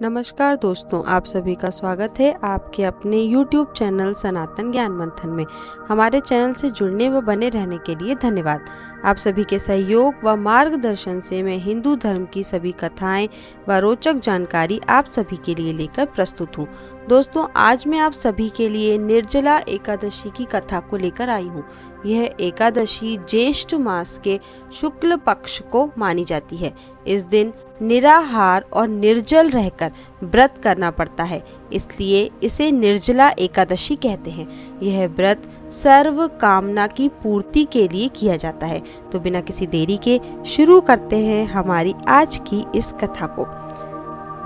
नमस्कार दोस्तों, आप सभी का स्वागत है आपके अपने YouTube चैनल सनातन ज्ञान मंथन में। हमारे चैनल से जुड़ने व बने रहने के लिए धन्यवाद। आप सभी के सहयोग व मार्गदर्शन से मैं हिंदू धर्म की सभी कथाएं व रोचक जानकारी आप सभी के लिए लेकर प्रस्तुत हूँ। दोस्तों, आज मैं आप सभी के लिए निर्जला एकादशी की कथा को लेकर आई हूँ। यह एकादशी ज्येष्ठ मास के शुक्ल पक्ष को मानी जाती है। इस दिन निराहार और निर्जल रहकर व्रत करना पड़ता है, इसलिए इसे निर्जला एकादशी कहते हैं। यह व्रत सर्व कामना की पूर्ति के लिए किया जाता है। तो बिना किसी देरी के शुरू करते हैं हमारी आज की इस कथा को।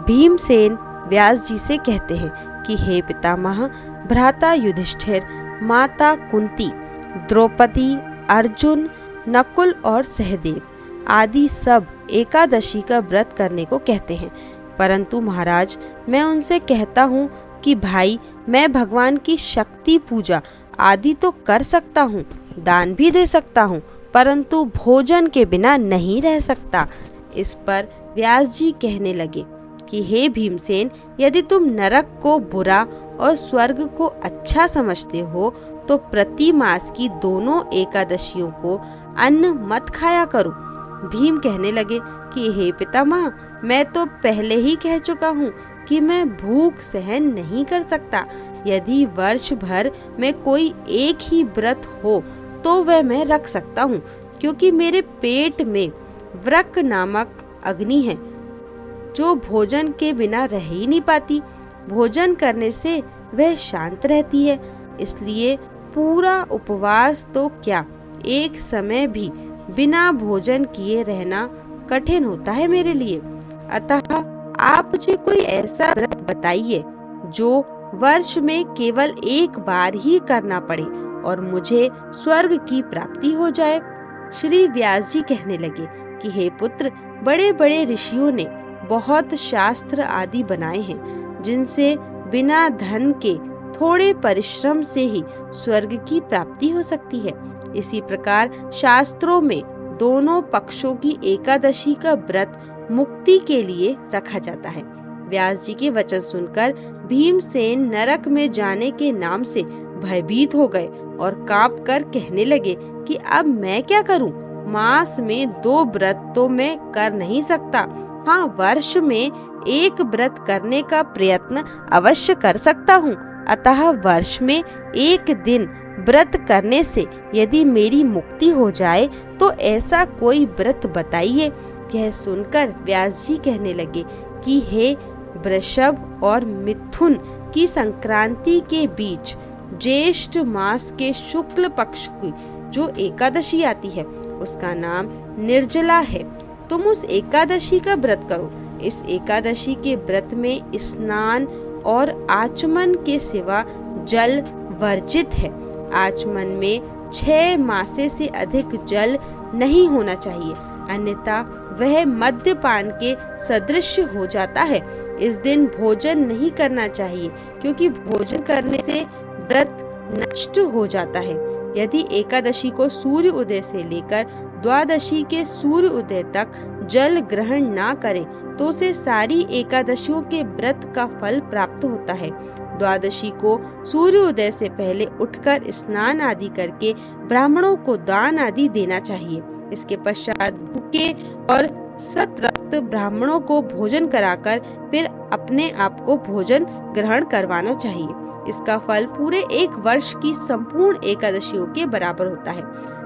भीमसेन व्यास जी से कहते हैं कि हे पितामह, भ्राता युधिष्ठिर, माता कुंती, द्रौपदी, अर्जुन, नकुल और सहदेव आदि सब एकादशी का व्रत करने को कहते हैं। परंतु महाराज, मैं उनसे कहता हूँ कि भाई, मैं भगवान की शक्ति पूजा आदि तो कर सकता हूँ, दान भी दे सकता हूँ, परंतु भोजन के बिना नहीं रह सकता। इस पर व्यास जी कहने लगे कि हे भीमसेन, यदि तुम नरक को बुरा और स्वर्ग को अच्छा समझते हो तो प्रति मास की दोनों एकादशियों को अन्न मत खाया करो। भीम कहने लगे कि हे पितामह, मैं तो पहले ही कह चुका हूँ कि मैं भूख सहन नहीं कर सकता। यदि वर्ष भर में कोई एक ही व्रत हो तो वह मैं रख सकता हूँ, क्योंकि मेरे पेट में वृक नामक अग्नि है जो भोजन के बिना रह ही नहीं पाती। भोजन करने से वह शांत रहती है, इसलिए पूरा उपवास तो क्या, एक समय भी बिना भोजन किए रहना कठिन होता है मेरे लिए। अतः आप मुझे कोई ऐसा व्रत बताइए जो वर्ष में केवल एक बार ही करना पड़े और मुझे स्वर्ग की प्राप्ति हो जाए। श्री व्यास जी कहने लगे कि हे पुत्र, बड़े बड़े ऋषियों ने बहुत शास्त्र आदि बनाए हैं, जिनसे बिना धन के थोड़े परिश्रम से ही स्वर्ग की प्राप्ति हो सकती है। इसी प्रकार शास्त्रों में दोनों पक्षों की एकादशी का व्रत मुक्ति के लिए रखा जाता है। व्यास जी के वचन सुनकर भीमसेन नरक में जाने के नाम से भयभीत हो गए और कांप कर कहने लगे कि अब मैं क्या करूं? मास में 2 व्रत तो मैं कर नहीं सकता। हाँ, वर्ष में एक व्रत करने का प्रयत्न अवश्य कर सकता हूँ। अतः वर्ष में एक दिन व्रत करने से यदि मेरी मुक्ति हो जाए तो ऐसा कोई व्रत बताइए। यह सुनकर व्यास जी कहने लगे कि हे वृषभ और मिथुन की संक्रांति के बीच ज्येष्ठ मास के शुक्ल पक्ष की जो एकादशी आती है उसका नाम निर्जला है। तुम उस एकादशी का व्रत करो। इस एकादशी के व्रत में स्नान और आचमन के सिवा जल वर्जित है। आचमन में 6 मासे से अधिक जल नहीं होना चाहिए, अन्यथा वह मद्यपान के सदृश हो जाता है। इस दिन भोजन नहीं करना चाहिए, क्योंकि भोजन करने से व्रत नष्ट हो जाता है। यदि एकादशी को सूर्य उदय से लेकर द्वादशी के सूर्य उदय तक जल ग्रहण ना करें तो उसे सारी एकादशियों के व्रत का फल प्राप्त होता है। द्वादशी को सूर्य उदय से पहले उठकर स्नान आदि करके ब्राह्मणों को दान आदि देना चाहिए। इसके पश्चात भूखे और सतरक्त ब्राह्मणों को भोजन कराकर फिर अपने आप को भोजन ग्रहण करवाना चाहिए। इसका फल पूरे एक वर्ष की संपूर्ण एकादशियों के बराबर होता है।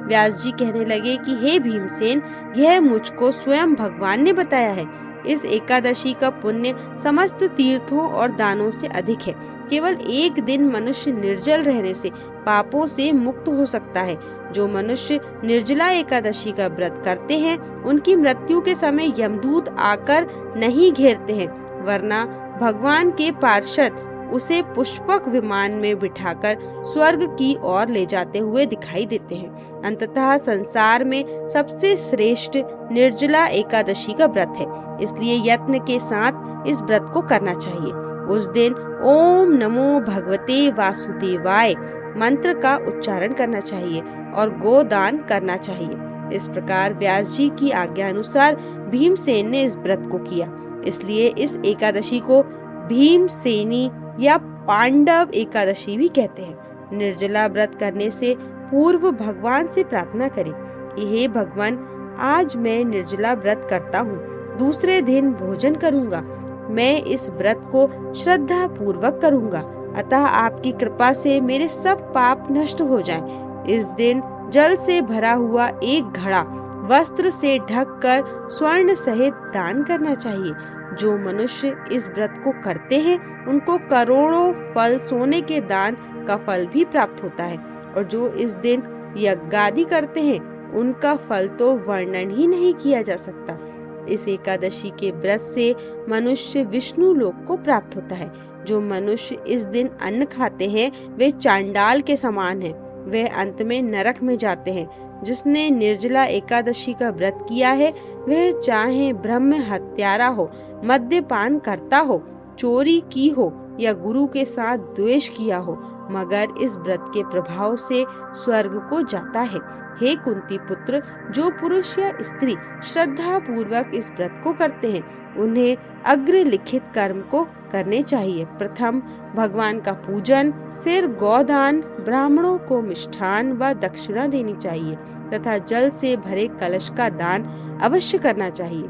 व्यास जी कहने लगे कि हे भीमसेन, यह मुझको स्वयं भगवान ने बताया है। इस एकादशी का पुण्य समस्त तीर्थों और दानों से अधिक है। केवल एक दिन मनुष्य निर्जल रहने से पापों से मुक्त हो सकता है। जो मनुष्य निर्जला एकादशी का व्रत करते हैं उनकी मृत्यु के समय यमदूत आकर नहीं घेरते हैं, वरना भगवान के पार्षद उसे पुष्पक विमान में बिठाकर स्वर्ग की ओर ले जाते हुए दिखाई देते हैं। अंततः संसार में सबसे श्रेष्ठ निर्जला एकादशी का व्रत है, इसलिए यत्न के साथ इस व्रत को करना चाहिए। उस दिन ओम नमो भगवते वासुदेवाय मंत्र का उच्चारण करना चाहिए और गोदान करना चाहिए। इस प्रकार व्यास जी की आज्ञा अनुसार भीमसेन ने इस व्रत को किया। इसलिए इस एकादशी को भीमसेनी या पांडव एकादशी भी कहते हैं। निर्जला व्रत करने से पूर्व भगवान से प्रार्थना करें कि हे भगवान, आज मैं निर्जला व्रत करता हूँ, दूसरे दिन भोजन करूँगा। मैं इस व्रत को श्रद्धा पूर्वक करूँगा, अतः आपकी कृपा से मेरे सब पाप नष्ट हो जाएं। इस दिन जल से भरा हुआ एक घड़ा वस्त्र से ढककर स्वर्ण सहित दान करना चाहिए। जो मनुष्य इस व्रत को करते हैं उनको करोड़ों फल सोने के दान का फल भी प्राप्त होता है, और जो इस दिन यज्ञादि करते हैं उनका फल तो वर्णन ही नहीं किया जा सकता। इस एकादशी के व्रत से मनुष्य विष्णु लोक को प्राप्त होता है। जो मनुष्य इस दिन अन्न खाते हैं वे चांडाल के समान हैं, वे अंत में नरक में जाते हैं। जिसने निर्जला एकादशी का व्रत किया है वह चाहे ब्रह्म हत्यारा हो, मद्यपान करता हो, चोरी की हो या गुरु के साथ द्वेष किया हो, मगर इस व्रत के प्रभाव से स्वर्ग को जाता है। हे कुंती पुत्र, जो पुरुष या स्त्री श्रद्धा पूर्वक इस व्रत को करते हैं उन्हें अग्र लिखित कर्म को करने चाहिए। प्रथम भगवान का पूजन, फिर गौदान, ब्राह्मणों को मिष्ठान व दक्षिणा देनी चाहिए तथा जल से भरे कलश का दान अवश्य करना चाहिए।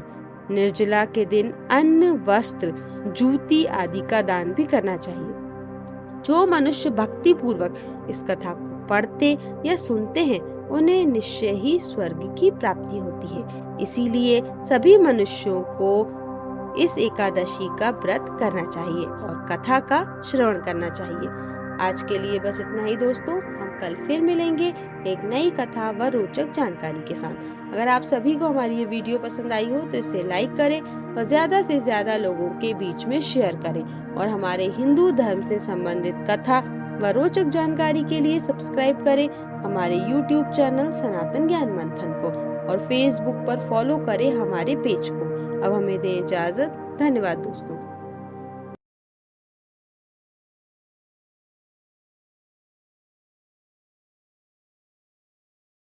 निर्जला के दिन अन्न, वस्त्र, जूती आदि का दान भी करना चाहिए। जो मनुष्य भक्ति पूर्वक इस कथा को पढ़ते या सुनते हैं उन्हें निश्चय ही स्वर्ग की प्राप्ति होती है। इसीलिए सभी मनुष्यों को इस एकादशी का व्रत करना चाहिए और कथा का श्रवण करना चाहिए। आज के लिए बस इतना ही दोस्तों, हम कल फिर मिलेंगे एक नई कथा व रोचक जानकारी के साथ। अगर आप सभी को हमारी ये वीडियो पसंद आई हो तो इसे लाइक करें और ज्यादा से ज्यादा लोगों के बीच में शेयर करें, और हमारे हिंदू धर्म से संबंधित कथा व रोचक जानकारी के लिए सब्सक्राइब करें हमारे YouTube चैनल सनातन ज्ञान मंथन को, और Facebook पर फॉलो करें हमारे पेज को। अब हमें दें इजाजत। धन्यवाद दोस्तों।